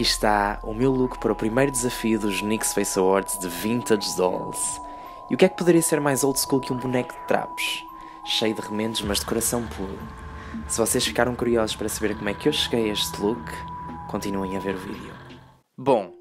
está o meu look para o primeiro desafio dos NYX Face Awards de Vintage Dolls. E o que é que poderia ser mais old school que um boneco de trapos? Cheio de remendos, mas de coração puro. Se vocês ficaram curiosos para saber como é que eu cheguei a este look, continuem a ver o vídeo. Bom,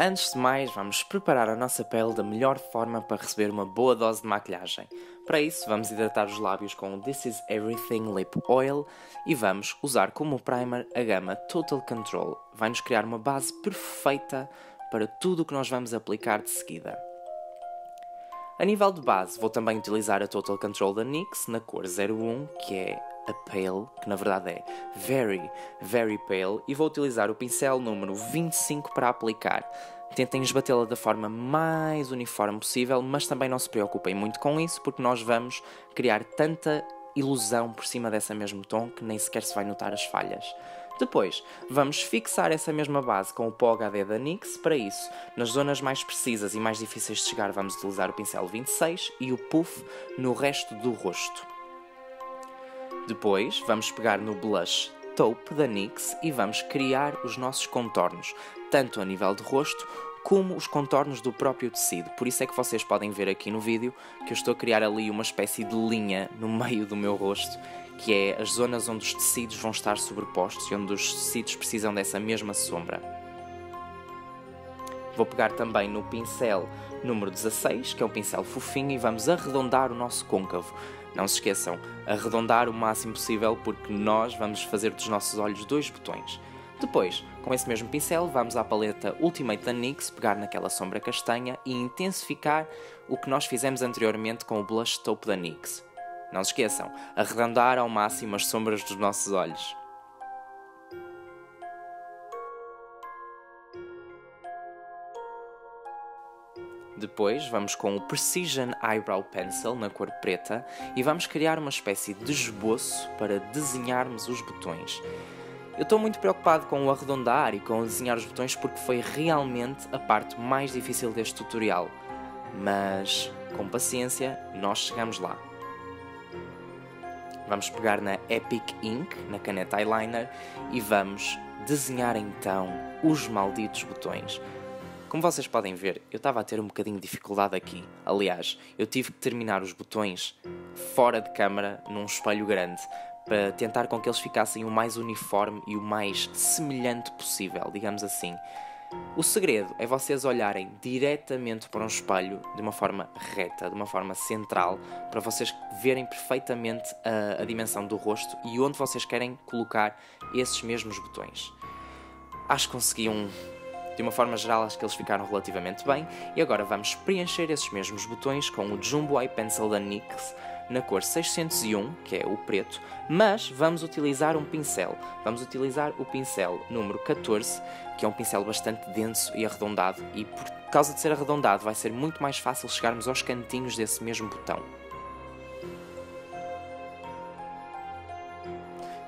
antes de mais, vamos preparar a nossa pele da melhor forma para receber uma boa dose de maquilhagem. Para isso, vamos hidratar os lábios com o This Is Everything Lip Oil e vamos usar como primer a gama Total Control. Vai-nos criar uma base perfeita para tudo o que nós vamos aplicar de seguida. A nível de base, vou também utilizar a Total Control da NYX na cor 01, que é a Pale, que na verdade é Very Pale, e vou utilizar o pincel número 25 para aplicar. Tentem esbatê-la da forma mais uniforme possível, mas também não se preocupem muito com isso, porque nós vamos criar tanta ilusão por cima dessa mesmo tom que nem sequer se vai notar as falhas. Depois, vamos fixar essa mesma base com o pó HD da NYX. Para isso, nas zonas mais precisas e mais difíceis de chegar, vamos utilizar o pincel 26 e o puff no resto do rosto. Depois, vamos pegar no blush Taupe da NYX e vamos criar os nossos contornos, tanto a nível de rosto como os contornos do próprio tecido. Por isso é que vocês podem ver aqui no vídeo que eu estou a criar ali uma espécie de linha no meio do meu rosto, que é as zonas onde os tecidos vão estar sobrepostos e onde os tecidos precisam dessa mesma sombra. Vou pegar também no pincel número 16, que é um pincel fofinho, e vamos arredondar o nosso côncavo. Não se esqueçam, arredondar o máximo possível, porque nós vamos fazer dos nossos olhos 2 botões. Depois, com esse mesmo pincel, vamos à paleta Ultimate da NYX, pegar naquela sombra castanha e intensificar o que nós fizemos anteriormente com o blush Taupe da NYX. Não se esqueçam, arredondar ao máximo as sombras dos nossos olhos. Depois vamos com o Precision Eyebrow Pencil na cor preta e vamos criar uma espécie de esboço para desenharmos os botões. Eu estou muito preocupado com o arredondar e com o desenhar os botões porque foi realmente a parte mais difícil deste tutorial. Mas, com paciência, nós chegamos lá. Vamos pegar na Epic Ink, na caneta eyeliner, e vamos desenhar então os malditos botões. Como vocês podem ver, eu estava a ter um bocadinho de dificuldade aqui. Aliás, eu tive que terminar os botões fora de câmara, num espelho grande, para tentar com que eles ficassem o mais uniforme e o mais semelhante possível, digamos assim. O segredo é vocês olharem diretamente para um espelho de uma forma reta, de uma forma central, para vocês verem perfeitamente a dimensão do rosto e onde vocês querem colocar esses mesmos botões. Acho que conseguiam. De uma forma geral, acho que eles ficaram relativamente bem. E agora vamos preencher esses mesmos botões com o Jumbo Eye Pencil da NYX na cor 601, que é o preto, mas vamos utilizar um pincel. Vamos utilizar o pincel número 14, que é um pincel bastante denso e arredondado, e por causa de ser arredondado vai ser muito mais fácil chegarmos aos cantinhos desse mesmo botão.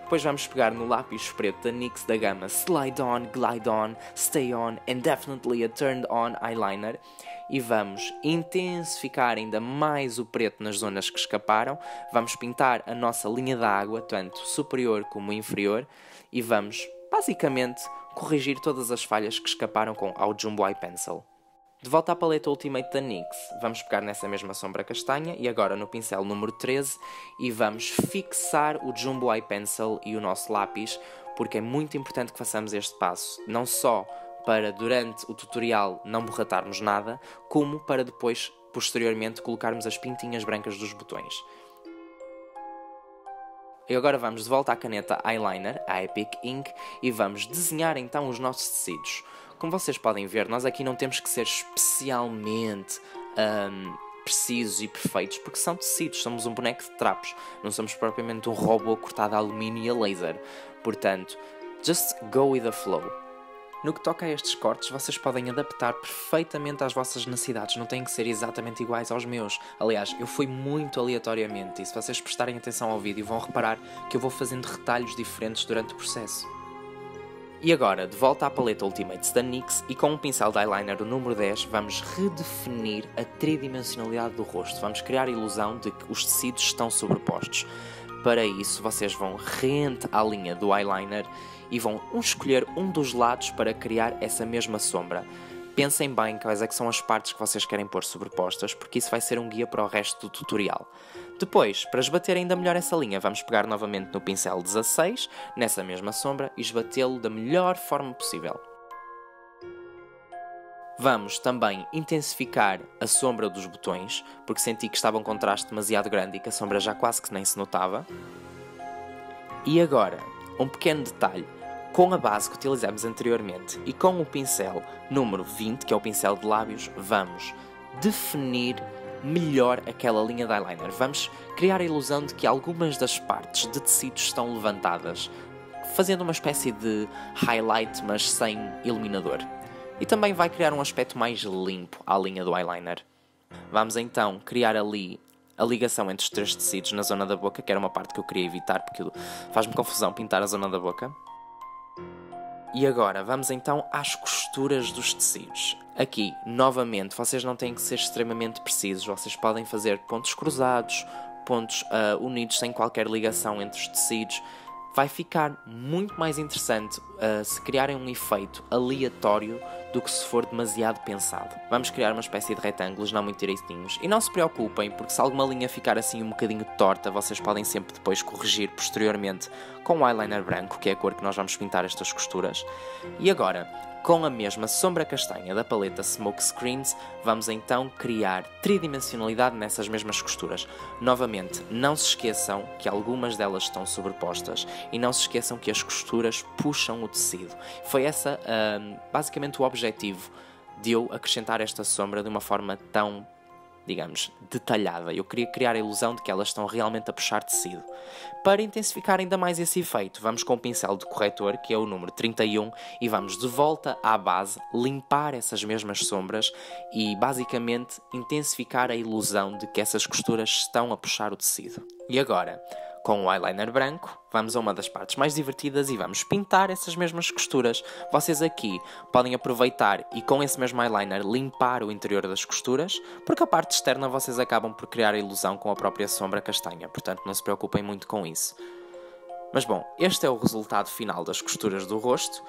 Depois vamos pegar no lápis preto da NYX da gama Slide On, Glide On, Stay On and Definitely a Turned On Eyeliner e vamos intensificar ainda mais o preto nas zonas que escaparam. Vamos pintar a nossa linha da água, tanto superior como inferior, e vamos basicamente corrigir todas as falhas que escaparam ao Jumbo Eye Pencil. De volta à paleta Ultimate da NYX, vamos pegar nessa mesma sombra castanha e agora no pincel número 13 e vamos fixar o Jumbo Eye Pencil e o nosso lápis, porque é muito importante que façamos este passo, não só para durante o tutorial não borratarmos nada, como para depois, posteriormente, colocarmos as pintinhas brancas dos botões. E agora vamos de volta à caneta eyeliner, a Epic Ink, e vamos desenhar então os nossos tecidos. Como vocês podem ver, nós aqui não temos que ser especialmente precisos e perfeitos, porque são tecidos, somos um boneco de trapos, não somos propriamente um robô cortado a alumínio e a laser. Portanto, just go with the flow. No que toca a estes cortes, vocês podem adaptar perfeitamente às vossas necessidades, não têm que ser exatamente iguais aos meus. Aliás, eu fui muito aleatoriamente, e se vocês prestarem atenção ao vídeo vão reparar que eu vou fazendo retalhos diferentes durante o processo. E agora, de volta à paleta Ultimates da NYX e com um pincel de eyeliner do número 10, vamos redefinir a tridimensionalidade do rosto. Vamos criar a ilusão de que os tecidos estão sobrepostos. Para isso, vocês vão rente à linha do eyeliner e vão escolher um dos lados para criar essa mesma sombra. Pensem bem quais é que são as partes que vocês querem pôr sobrepostas, porque isso vai ser um guia para o resto do tutorial. Depois, para esbater ainda melhor essa linha, vamos pegar novamente no pincel 16, nessa mesma sombra, e esbatê-lo da melhor forma possível. Vamos também intensificar a sombra dos botões, porque senti que estava um contraste demasiado grande e que a sombra já quase que nem se notava. E agora, um pequeno detalhe. Com a base que utilizamos anteriormente e com o pincel número 20, que é o pincel de lábios, vamos definir melhor aquela linha de eyeliner. Vamos criar a ilusão de que algumas das partes de tecidos estão levantadas, fazendo uma espécie de highlight, mas sem iluminador. E também vai criar um aspecto mais limpo à linha do eyeliner. Vamos então criar ali a ligação entre os três tecidos na zona da boca, que era uma parte que eu queria evitar, porque faz-me confusão pintar a zona da boca. E agora, vamos então às costuras dos tecidos. Aqui, novamente, vocês não têm que ser extremamente precisos, vocês podem fazer pontos cruzados, pontos unidos sem qualquer ligação entre os tecidos. Vai ficar muito mais interessante se criarem um efeito aleatório do que se for demasiado pensado. Vamos criar uma espécie de retângulos não muito direitinhos. E não se preocupem, porque se alguma linha ficar assim um bocadinho torta, vocês podem sempre depois corrigir posteriormente com o eyeliner branco, que é a cor que nós vamos pintar estas costuras. E agora, com a mesma sombra castanha da paleta Smoke Screens, vamos então criar tridimensionalidade nessas mesmas costuras. Novamente, não se esqueçam que algumas delas estão sobrepostas e não se esqueçam que as costuras puxam o tecido. Foi essa basicamente o objetivo de eu acrescentar esta sombra de uma forma tão, digamos, detalhada. Eu queria criar a ilusão de que elas estão realmente a puxar tecido. Para intensificar ainda mais esse efeito, vamos com o pincel de corretor, que é o número 31, e vamos de volta à base, limpar essas mesmas sombras e basicamente intensificar a ilusão de que essas costuras estão a puxar o tecido. E agora, com o eyeliner branco, vamos a uma das partes mais divertidas e vamos pintar essas mesmas costuras. Vocês aqui podem aproveitar e com esse mesmo eyeliner limpar o interior das costuras, porque a parte externa vocês acabam por criar a ilusão com a própria sombra castanha, portanto não se preocupem muito com isso. Mas bom, este é o resultado final das costuras do rosto.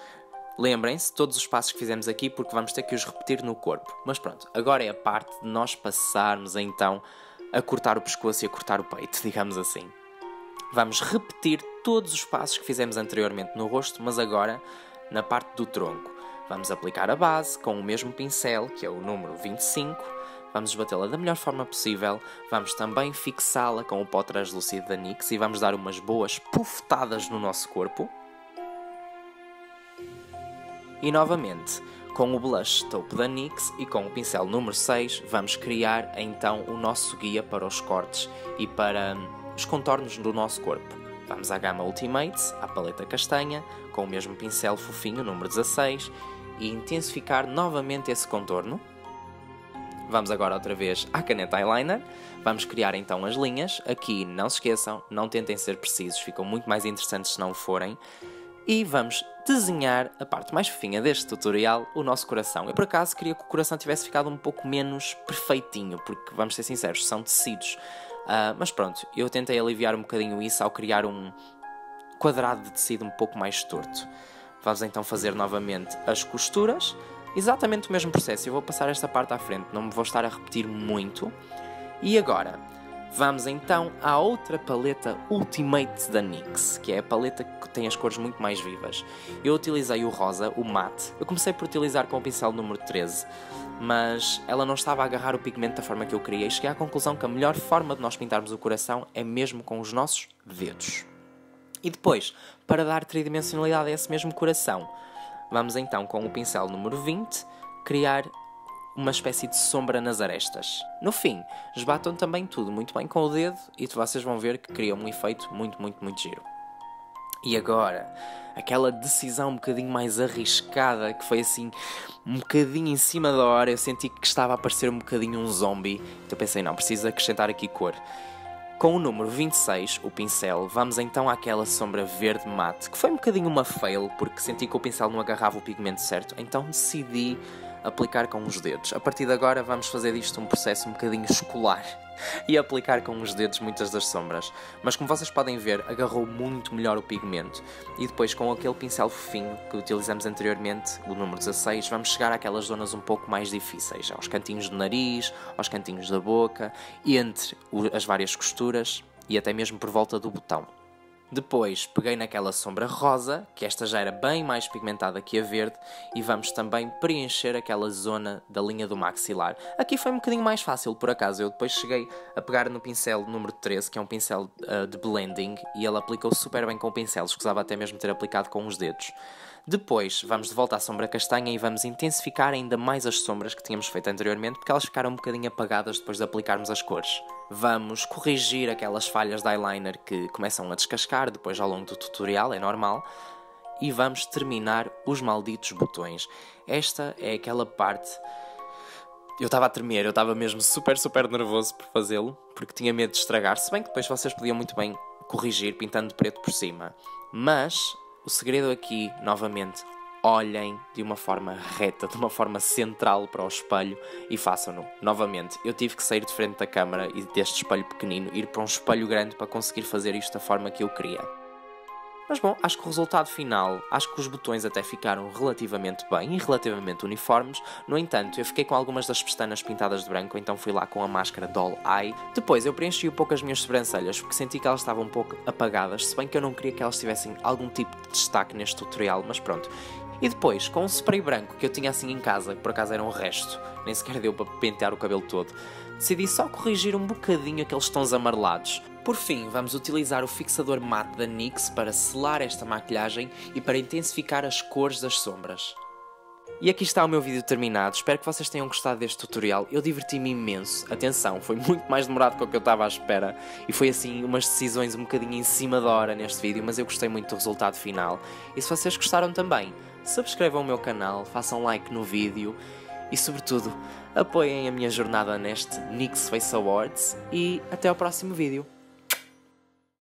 Lembrem-se todos os passos que fizemos aqui, porque vamos ter que os repetir no corpo. Mas pronto, agora é a parte de nós passarmos então a cortar o pescoço e a cortar o peito, digamos assim. Vamos repetir todos os passos que fizemos anteriormente no rosto, mas agora na parte do tronco. Vamos aplicar a base com o mesmo pincel, que é o número 25. Vamos esbatê-la da melhor forma possível. Vamos também fixá-la com o pó translúcido da NYX e vamos dar umas boas pufetadas no nosso corpo. E novamente, com o blush taupe da NYX e com o pincel número 6, vamos criar então o nosso guia para os cortes e para os contornos do nosso corpo. Vamos à gama Ultimate, à paleta castanha, com o mesmo pincel fofinho, número 16, e intensificar novamente esse contorno. Vamos agora outra vez à caneta eyeliner. Vamos criar então as linhas. Aqui não se esqueçam, não tentem ser precisos, ficam muito mais interessantes se não o forem. E vamos desenhar a parte mais fofinha deste tutorial, o nosso coração. Eu por acaso queria que o coração tivesse ficado um pouco menos perfeitinho, porque vamos ser sinceros, são tecidos. Mas pronto, eu tentei aliviar um bocadinho isso ao criar um quadrado de tecido um pouco mais torto. Vamos então fazer novamente as costuras, exatamente o mesmo processo. Eu vou passar esta parte à frente, não me vou estar a repetir muito. E agora, vamos então à outra paleta Ultimate da NYX, que é a paleta que tem as cores muito mais vivas. Eu utilizei o rosa, o matte. Eu comecei por utilizar com o pincel número 13, mas ela não estava a agarrar o pigmento da forma que eu queria e cheguei à conclusão que a melhor forma de nós pintarmos o coração é mesmo com os nossos dedos. E depois, para dar tridimensionalidade a esse mesmo coração, vamos então com o pincel número 20 criar uma espécie de sombra nas arestas. No fim, esbatam também tudo muito bem com o dedo e vocês vão ver que cria um efeito muito giro. E agora, aquela decisão um bocadinho mais arriscada, que foi assim, um bocadinho em cima da hora, eu senti que estava a parecer um bocadinho um zombie, então pensei, não, preciso acrescentar aqui cor. Com o número 26, o pincel, vamos então àquela sombra verde mate, que foi um bocadinho uma fail, porque senti que o pincel não agarrava o pigmento certo, então decidi aplicar com os dedos. A partir de agora vamos fazer disto um processo um bocadinho escolar e aplicar com os dedos muitas das sombras. Mas como vocês podem ver, agarrou muito melhor o pigmento. E depois com aquele pincel fofinho que utilizamos anteriormente, o número 16, vamos chegar àquelas zonas um pouco mais difíceis, aos cantinhos do nariz, aos cantinhos da boca, e entre as várias costuras e até mesmo por volta do botão. Depois peguei naquela sombra rosa, que esta já era bem mais pigmentada que a verde, e vamos também preencher aquela zona da linha do maxilar. Aqui foi um bocadinho mais fácil, por acaso. Eu depois cheguei a pegar no pincel número 13, que é um pincel de blending, e ele aplicou super bem com o pincel, escusava até mesmo ter aplicado com os dedos. Depois vamos de volta à sombra castanha e vamos intensificar ainda mais as sombras que tínhamos feito anteriormente, porque elas ficaram um bocadinho apagadas depois de aplicarmos as cores. Vamos corrigir aquelas falhas de eyeliner que começam a descascar depois ao longo do tutorial, é normal. E vamos terminar os malditos botões. Esta é aquela parte... Eu estava a tremer, eu estava mesmo super nervoso por fazê-lo, porque tinha medo de estragar, se bem que depois vocês podiam muito bem corrigir pintando de preto por cima. Mas o segredo aqui, novamente, olhem de uma forma reta, de uma forma central para o espelho e façam-no. Novamente, eu tive que sair de frente da câmara e deste espelho pequenino, ir para um espelho grande para conseguir fazer isto da forma que eu queria. Mas bom, acho que o resultado final, acho que os botões até ficaram relativamente bem e relativamente uniformes. No entanto, eu fiquei com algumas das pestanas pintadas de branco, então fui lá com a máscara Doll Eye. Depois eu preenchi um pouco as minhas sobrancelhas, porque senti que elas estavam um pouco apagadas, se bem que eu não queria que elas tivessem algum tipo de destaque neste tutorial, mas pronto. E depois, com um spray branco que eu tinha assim em casa, que por acaso era um resto, nem sequer deu para pentear o cabelo todo, decidi só corrigir um bocadinho aqueles tons amarelados. Por fim, vamos utilizar o fixador mate da NYX para selar esta maquilhagem e para intensificar as cores das sombras. E aqui está o meu vídeo terminado, espero que vocês tenham gostado deste tutorial, eu diverti-me imenso, atenção, foi muito mais demorado do que eu estava à espera e foi assim umas decisões um bocadinho em cima da hora neste vídeo, mas eu gostei muito do resultado final. E se vocês gostaram também, subscrevam o meu canal, façam like no vídeo e sobretudo apoiem a minha jornada neste NYX Face Awards e até ao próximo vídeo.